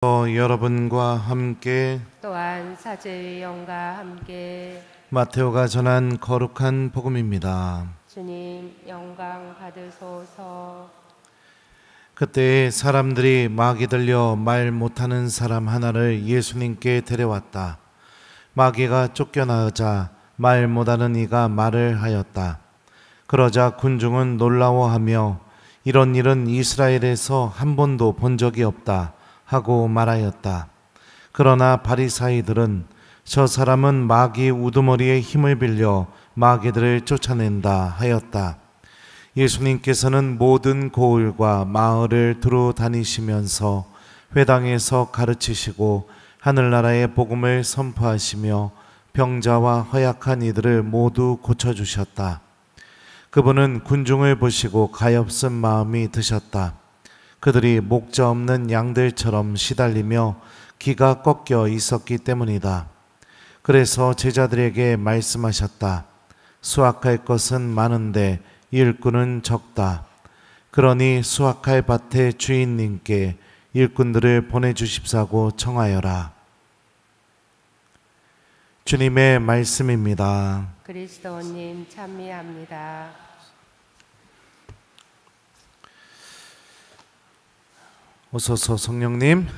여러분과 함께 또한 사제의 영과 함께 마테오가 전한 거룩한 복음입니다. 주님 영광 받으소서. 그때 사람들이 마귀 들려 말 못하는 사람 하나를 예수님께 데려왔다. 마귀가 쫓겨나자 말 못하는 이가 말을 하였다. 그러자 군중은 놀라워하며 이런 일은 이스라엘에서 한 번도 본 적이 없다 하고 말하였다. 그러나 바리사이들은 저 사람은 마귀 우두머리의 힘을 빌려 마귀들을 쫓아낸다 하였다. 예수님께서는 모든 고을과 마을을 두루 다니시면서 회당에서 가르치시고 하늘나라의 복음을 선포하시며 병자와 허약한 이들을 모두 고쳐주셨다. 그분은 군중을 보시고 가엾은 마음이 드셨다. 그들이 목자 없는 양들처럼 시달리며 기가 꺾여 있었기 때문이다. 그래서 제자들에게 말씀하셨다. 수확할 것은 많은데 일꾼은 적다. 그러니 수확할 밭의 주인님께 일꾼들을 보내주십사고 청하여라. 주님의 말씀입니다. 그리스도님 찬미합니다. 오소서 성령님.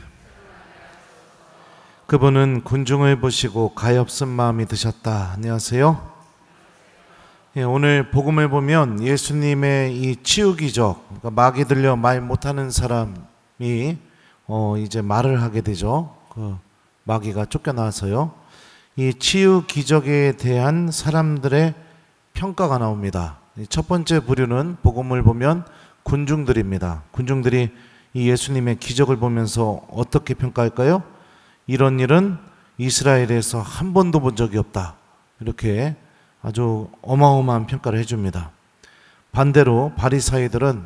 그분은 군중을 보시고 가엾은 마음이 드셨다. 안녕하세요. 오늘 복음을 보면 예수님의 이 치유 기적, 그러니까 마귀 들려 말 못하는 사람이 이제 말을 하게 되죠. 그 마귀가 쫓겨나서요. 이 치유 기적에 대한 사람들의 평가가 나옵니다. 첫 번째 부류는 복음을 보면 군중들입니다. 군중들이 이 예수님의 기적을 보면서 어떻게 평가할까요? 이런 일은 이스라엘에서 한 번도 본 적이 없다. 이렇게 아주 어마어마한 평가를 해줍니다. 반대로 바리사이들은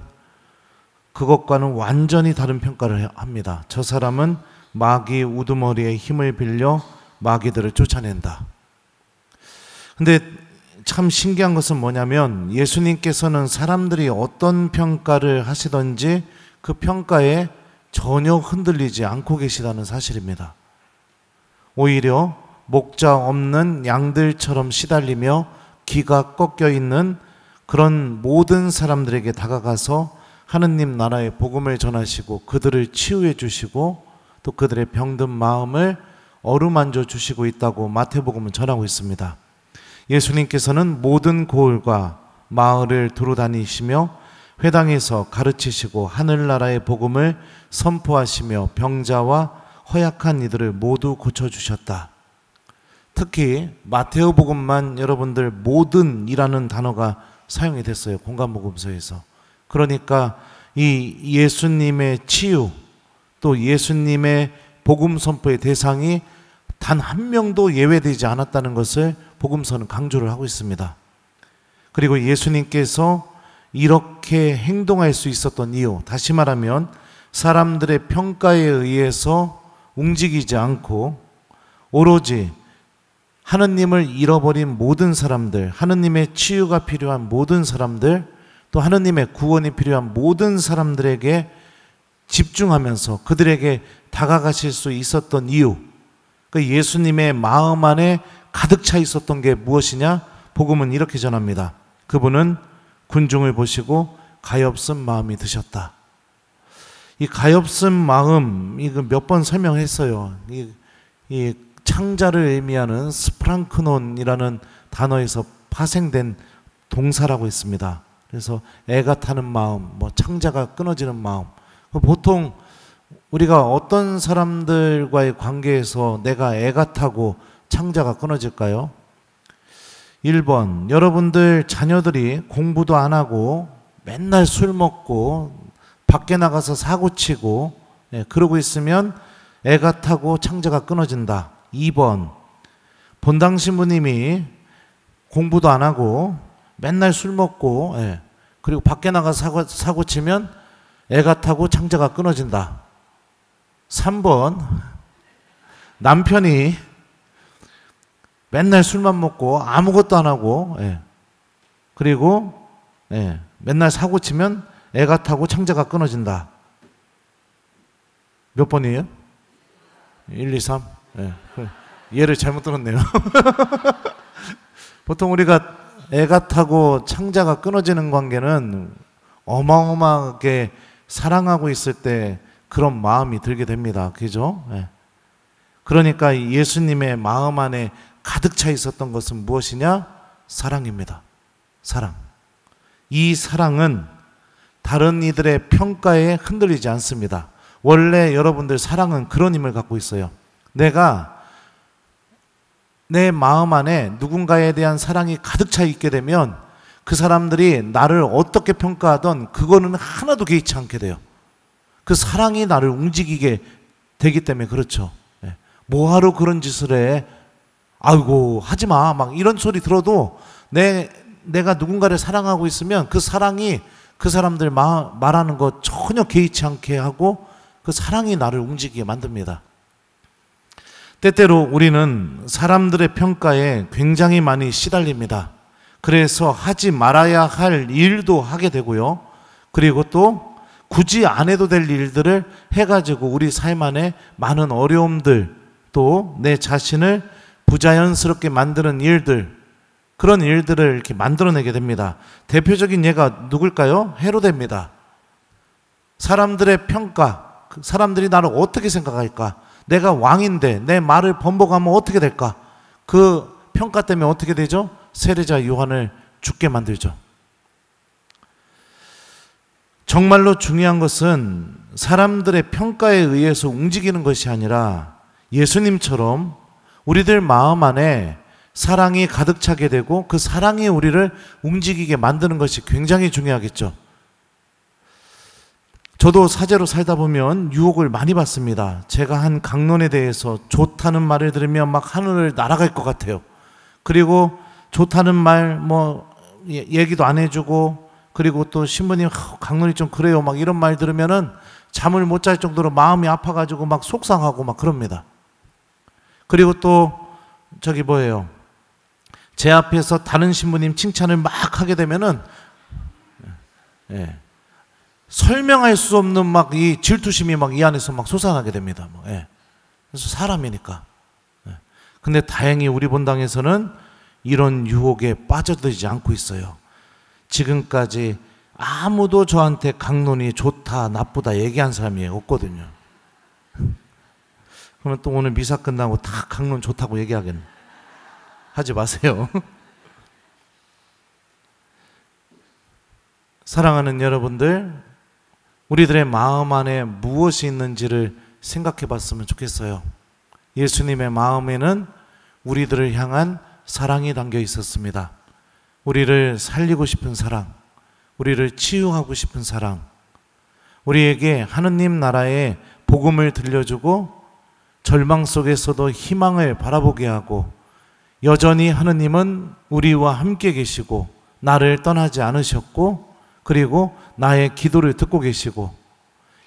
그것과는 완전히 다른 평가를 합니다. 저 사람은 마귀 우두머리의 힘을 빌려 마귀들을 쫓아낸다. 근데 참 신기한 것은 뭐냐면 예수님께서는 사람들이 어떤 평가를 하시든지 그 평가에 전혀 흔들리지 않고 계시다는 사실입니다. 오히려 목자 없는 양들처럼 시달리며 기가 꺾여 있는 그런 모든 사람들에게 다가가서 하느님 나라의 복음을 전하시고 그들을 치유해 주시고 또 그들의 병든 마음을 어루만져 주시고 있다고 마태복음은 전하고 있습니다. 예수님께서는 모든 고을과 마을을 두루 다니시며 회당에서 가르치시고 하늘나라의 복음을 선포하시며 병자와 허약한 이들을 모두 고쳐주셨다. 특히 마테오복음만 여러분들 모든이라는 단어가 사용이 됐어요. 공간복음서에서. 그러니까 이 예수님의 치유 또 예수님의 복음 선포의 대상이 단 한 명도 예외되지 않았다는 것을 복음서는 강조를 하고 있습니다. 그리고 예수님께서 이렇게 행동할 수 있었던 이유, 다시 말하면 사람들의 평가에 의해서 움직이지 않고 오로지 하느님을 잃어버린 모든 사람들, 하느님의 치유가 필요한 모든 사람들, 또 하느님의 구원이 필요한 모든 사람들에게 집중하면서 그들에게 다가가실 수 있었던 이유, 그 예수님의 마음 안에 가득 차 있었던 게 무엇이냐? 복음은 이렇게 전합니다. 그분은 군중을 보시고 가엾은 마음이 드셨다. 이 가엾은 마음, 이거 몇 번 설명했어요. 이 창자를 의미하는 스프랑크논이라는 단어에서 파생된 동사라고 했습니다. 그래서 애가 타는 마음, 뭐 창자가 끊어지는 마음. 보통 우리가 어떤 사람들과의 관계에서 내가 애가 타고 창자가 끊어질까요? 1번, 여러분들 자녀들이 공부도 안 하고 맨날 술 먹고 밖에 나가서 사고 치고 그러고 있으면 애가 타고 창자가 끊어진다. 2번, 본당 신부님이 공부도 안 하고 맨날 술 먹고 그리고 밖에 나가서 사고 치면 애가 타고 창자가 끊어진다. 3번, 남편이 맨날 술만 먹고 아무것도 안 하고 그리고 맨날 사고 치면 애가 타고 창자가 끊어진다. 몇 번이에요? 1, 2, 3. 예. 얘를 잘못 들었네요. 보통 우리가 애가 타고 창자가 끊어지는 관계는 어마어마하게 사랑하고 있을 때 그런 마음이 들게 됩니다. 그죠? 예. 그러니까 예수님의 마음 안에 가득 차 있었던 것은 무엇이냐? 사랑입니다. 사랑. 이 사랑은 다른 이들의 평가에 흔들리지 않습니다. 원래 여러분들 사랑은 그런 힘을 갖고 있어요. 내가 내 마음 안에 누군가에 대한 사랑이 가득 차 있게 되면 그 사람들이 나를 어떻게 평가하던 그거는 하나도 개의치 않게 돼요. 그 사랑이 나를 움직이게 되기 때문에 그렇죠. 뭐하러 그런 짓을 해? 아이고 하지마 막 이런 소리 들어도 내가 누군가를 사랑하고 있으면 그 사랑이 그 사람들 말하는 거 전혀 개의치 않게 하고 그 사랑이 나를 움직이게 만듭니다. 때때로 우리는 사람들의 평가에 굉장히 많이 시달립니다. 그래서 하지 말아야 할 일도 하게 되고요. 그리고 또 굳이 안 해도 될 일들을 해가지고 우리 삶 안에 많은 어려움들, 또 내 자신을 부자연스럽게 만드는 일들, 그런 일들을 이렇게 만들어내게 됩니다. 대표적인 예가 누굴까요? 헤로데입니다. 사람들의 평가, 사람들이 나를 어떻게 생각할까? 내가 왕인데 내 말을 번복하면 어떻게 될까? 그 평가 때문에 어떻게 되죠? 세례자 요한을 죽게 만들죠. 정말로 중요한 것은 사람들의 평가에 의해서 움직이는 것이 아니라 예수님처럼 우리들 마음 안에 사랑이 가득 차게 되고 그 사랑이 우리를 움직이게 만드는 것이 굉장히 중요하겠죠. 저도 사제로 살다 보면 유혹을 많이 받습니다. 제가 한 강론에 대해서 좋다는 말을 들으면 막 하늘을 날아갈 것 같아요. 그리고 좋다는 말 뭐 얘기도 안 해주고, 그리고 또 신부님 강론이 좀 그래요 막 이런 말 들으면은 잠을 못 잘 정도로 마음이 아파가지고 막 속상하고 막 그럽니다. 그리고 또 저기 뭐예요, 제 앞에서 다른 신부님 칭찬을 막 하게 되면은 설명할 수 없는 막 이 질투심이 막 이 안에서 막 솟아나게 됩니다. 그래서 사람이니까. 근데 다행히 우리 본당에서는 이런 유혹에 빠져들지 않고 있어요. 지금까지 아무도 저한테 강론이 좋다 나쁘다 얘기한 사람이 없거든요. 그러면 또 오늘 미사 끝나고 다 강론 좋다고 얘기하겠네. 하지 마세요. 사랑하는 여러분들, 우리들의 마음 안에 무엇이 있는지를 생각해 봤으면 좋겠어요. 예수님의 마음에는 우리들을 향한 사랑이 담겨 있었습니다. 우리를 살리고 싶은 사랑, 우리를 치유하고 싶은 사랑, 우리에게 하느님 나라의 복음을 들려주고 절망 속에서도 희망을 바라보게 하고, 여전히 하느님은 우리와 함께 계시고 나를 떠나지 않으셨고, 그리고 나의 기도를 듣고 계시고,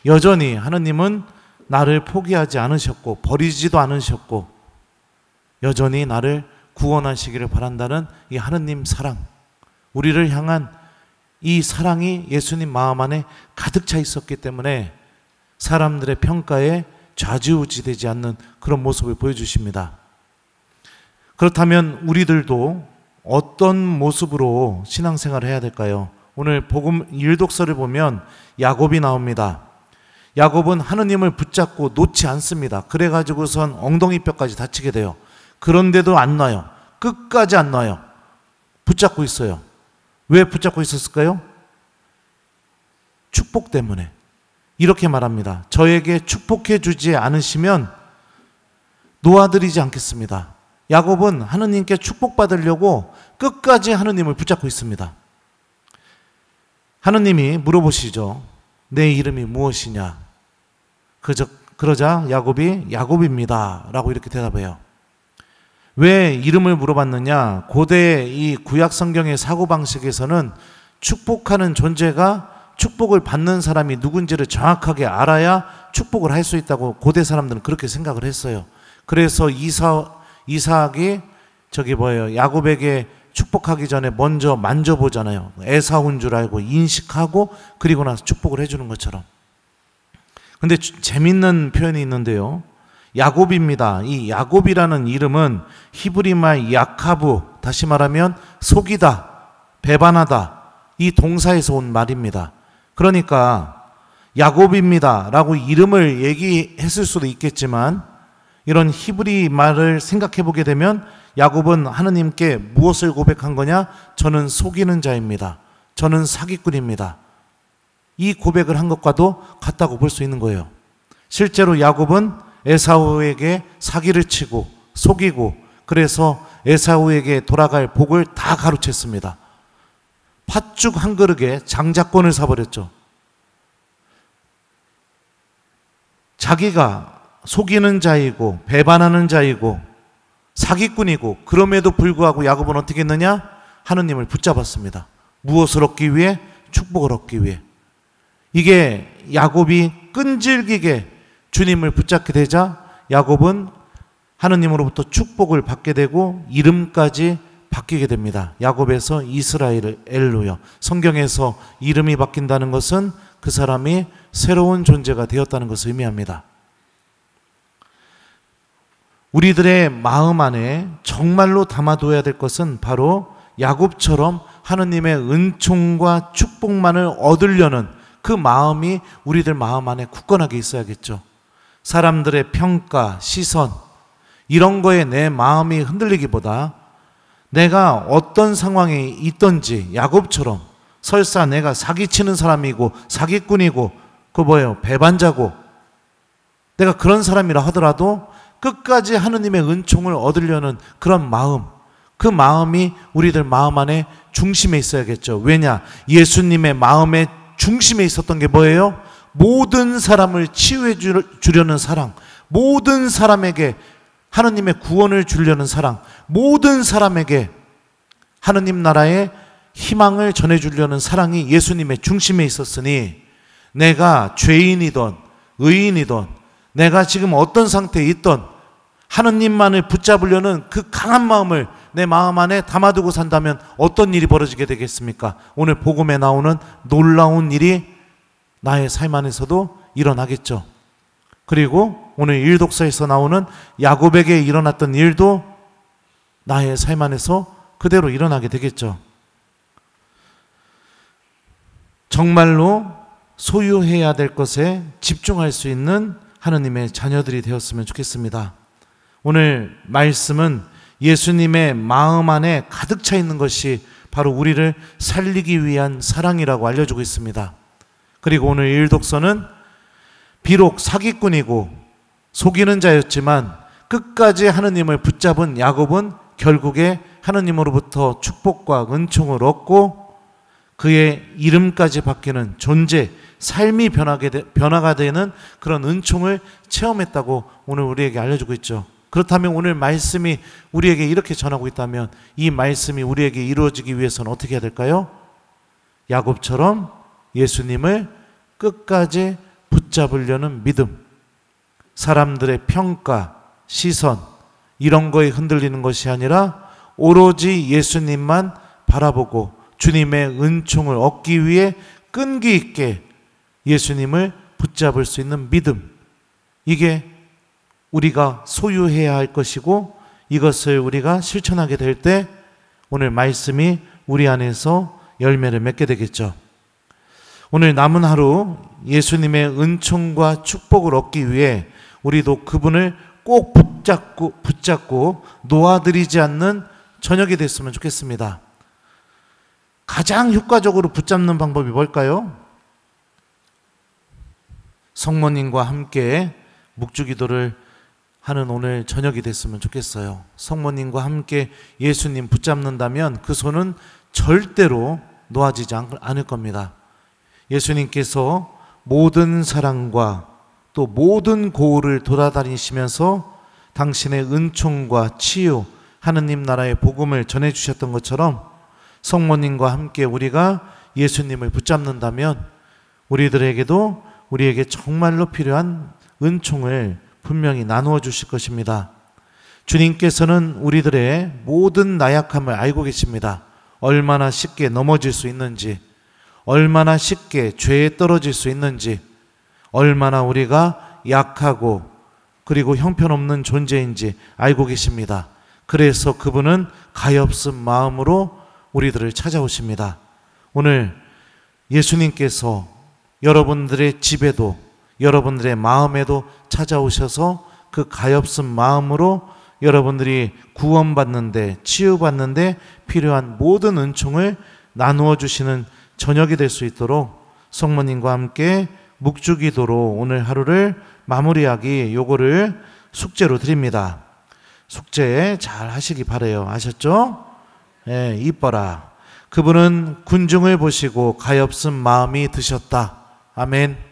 여전히 하느님은 나를 포기하지 않으셨고 버리지도 않으셨고 여전히 나를 구원하시기를 바란다는 이 하느님 사랑, 우리를 향한 이 사랑이 예수님 마음 안에 가득 차 있었기 때문에 사람들의 평가에 좌지우지되지 않는 그런 모습을 보여주십니다. 그렇다면 우리들도 어떤 모습으로 신앙생활을 해야 될까요? 오늘 복음 일독서를 보면 야곱이 나옵니다. 야곱은 하느님을 붙잡고 놓지 않습니다. 그래가지고선 엉덩이뼈까지 다치게 돼요. 그런데도 안 놔요. 끝까지 안 놔요. 붙잡고 있어요. 왜 붙잡고 있었을까요? 축복 때문에. 이렇게 말합니다. 저에게 축복해 주지 않으시면 놓아드리지 않겠습니다. 야곱은 하느님께 축복받으려고 끝까지 하느님을 붙잡고 있습니다. 하느님이 물어보시죠. 내 이름이 무엇이냐? 그러자 야곱이 야곱입니다 라고 이렇게 대답해요. 왜 이름을 물어봤느냐? 고대 이 구약 성경의 사고방식에서는 축복하는 존재가 축복을 받는 사람이 누군지를 정확하게 알아야 축복을 할 수 있다고 고대 사람들은 그렇게 생각을 했어요. 그래서 이삭이 야곱에게 축복하기 전에 먼저 만져보잖아요. 에사오인 줄 알고 인식하고 그리고 나서 축복을 해주는 것처럼. 근데 재밌는 표현이 있는데요. 야곱입니다. 이 야곱이라는 이름은 히브리말 야카부, 다시 말하면 속이다, 배반하다, 이 동사에서 온 말입니다. 그러니까 야곱입니다 라고 이름을 얘기했을 수도 있겠지만, 이런 히브리 말을 생각해 보게 되면 야곱은 하느님께 무엇을 고백한 거냐? 저는 속이는 자입니다. 저는 사기꾼입니다. 이 고백을 한 것과도 같다고 볼 수 있는 거예요. 실제로 야곱은 에사우에게 사기를 치고 속이고, 그래서 에사우에게 돌아갈 복을 다 가로챘습니다. 팥죽 한 그릇에 장자권을 사버렸죠. 자기가 속이는 자이고 배반하는 자이고 사기꾼이고, 그럼에도 불구하고 야곱은 어떻게 했느냐? 하느님을 붙잡았습니다. 무엇을 얻기 위해? 축복을 얻기 위해. 이게 야곱이 끈질기게 주님을 붙잡게 되자 야곱은 하느님으로부터 축복을 받게 되고 이름까지 바뀌게 됩니다. 야곱에서 이스라엘로요. 성경에서 이름이 바뀐다는 것은 그 사람이 새로운 존재가 되었다는 것을 의미합니다. 우리들의 마음 안에 정말로 담아둬야 될 것은 바로 야곱처럼 하느님의 은총과 축복만을 얻으려는 그 마음이 우리들 마음 안에 굳건하게 있어야겠죠. 사람들의 평가, 시선, 이런 거에 내 마음이 흔들리기보다 내가 어떤 상황에 있든지 야곱처럼, 설사 내가 사기치는 사람이고 사기꾼이고 그 뭐예요? 배반자고, 내가 그런 사람이라 하더라도 끝까지 하느님의 은총을 얻으려는 그런 마음, 그 마음이 우리들 마음 안에 중심에 있어야겠죠. 왜냐? 예수님의 마음의 중심에 있었던 게 뭐예요? 모든 사람을 치유해 주려는 사랑, 모든 사람에게 하느님의 구원을 주려는 사랑, 모든 사람에게 하느님 나라의 희망을 전해주려는 사랑이 예수님의 중심에 있었으니, 내가 죄인이든 의인이든 내가 지금 어떤 상태에 있든 하느님만을 붙잡으려는 그 강한 마음을 내 마음 안에 담아두고 산다면 어떤 일이 벌어지게 되겠습니까? 오늘 복음에 나오는 놀라운 일이 나의 삶 안에서도 일어나겠죠. 그리고 오늘 일독서에서 나오는 야곱에게 일어났던 일도 나의 삶 안에서 그대로 일어나게 되겠죠. 정말로 소유해야 될 것에 집중할 수 있는 하느님의 자녀들이 되었으면 좋겠습니다. 오늘 말씀은 예수님의 마음 안에 가득 차 있는 것이 바로 우리를 살리기 위한 사랑이라고 알려주고 있습니다. 그리고 오늘 일독서는 비록 사기꾼이고 속이는 자였지만 끝까지 하느님을 붙잡은 야곱은 결국에 하느님으로부터 축복과 은총을 얻고 그의 이름까지 바뀌는 존재, 삶이 변화가 되는 그런 은총을 체험했다고 오늘 우리에게 알려주고 있죠. 그렇다면 오늘 말씀이 우리에게 이렇게 전하고 있다면 이 말씀이 우리에게 이루어지기 위해서는 어떻게 해야 될까요? 야곱처럼 예수님을 끝까지 붙잡으려는 믿음, 사람들의 평가, 시선, 이런 거에 흔들리는 것이 아니라 오로지 예수님만 바라보고 주님의 은총을 얻기 위해 끈기 있게 예수님을 붙잡을 수 있는 믿음, 이게 우리가 소유해야 할 것이고, 이것을 우리가 실천하게 될 때 오늘 말씀이 우리 안에서 열매를 맺게 되겠죠. 오늘 남은 하루 예수님의 은총과 축복을 얻기 위해 우리도 그분을 꼭 붙잡고 놓아드리지 않는 저녁이 됐으면 좋겠습니다. 가장 효과적으로 붙잡는 방법이 뭘까요? 성모님과 함께 묵주기도를 하는 오늘 저녁이 됐으면 좋겠어요. 성모님과 함께 예수님 붙잡는다면 그 손은 절대로 놓아지지 않을 겁니다. 예수님께서 모든 사랑과 또 모든 고울을 돌아다니시면서 당신의 은총과 치유, 하느님 나라의 복음을 전해주셨던 것처럼 성모님과 함께 우리가 예수님을 붙잡는다면 우리들에게도 우리에게 정말로 필요한 은총을 분명히 나누어 주실 것입니다. 주님께서는 우리들의 모든 나약함을 알고 계십니다. 얼마나 쉽게 넘어질 수 있는지, 얼마나 쉽게 죄에 떨어질 수 있는지, 얼마나 우리가 약하고 그리고 형편없는 존재인지 알고 계십니다. 그래서 그분은 가엾은 마음으로 우리들을 찾아오십니다. 오늘 예수님께서 여러분들의 집에도 여러분들의 마음에도 찾아오셔서 그 가엾은 마음으로 여러분들이 구원받는데 치유받는데 필요한 모든 은총을 나누어 주시는 저녁이 될 수 있도록 성모님과 함께 묵주기도로 오늘 하루를 마무리하기 요거를 숙제로 드립니다. 숙제 잘 하시기 바라요. 아셨죠? 예, 이뻐라. 그분은 군중을 보시고 가엾은 마음이 드셨다. 아멘.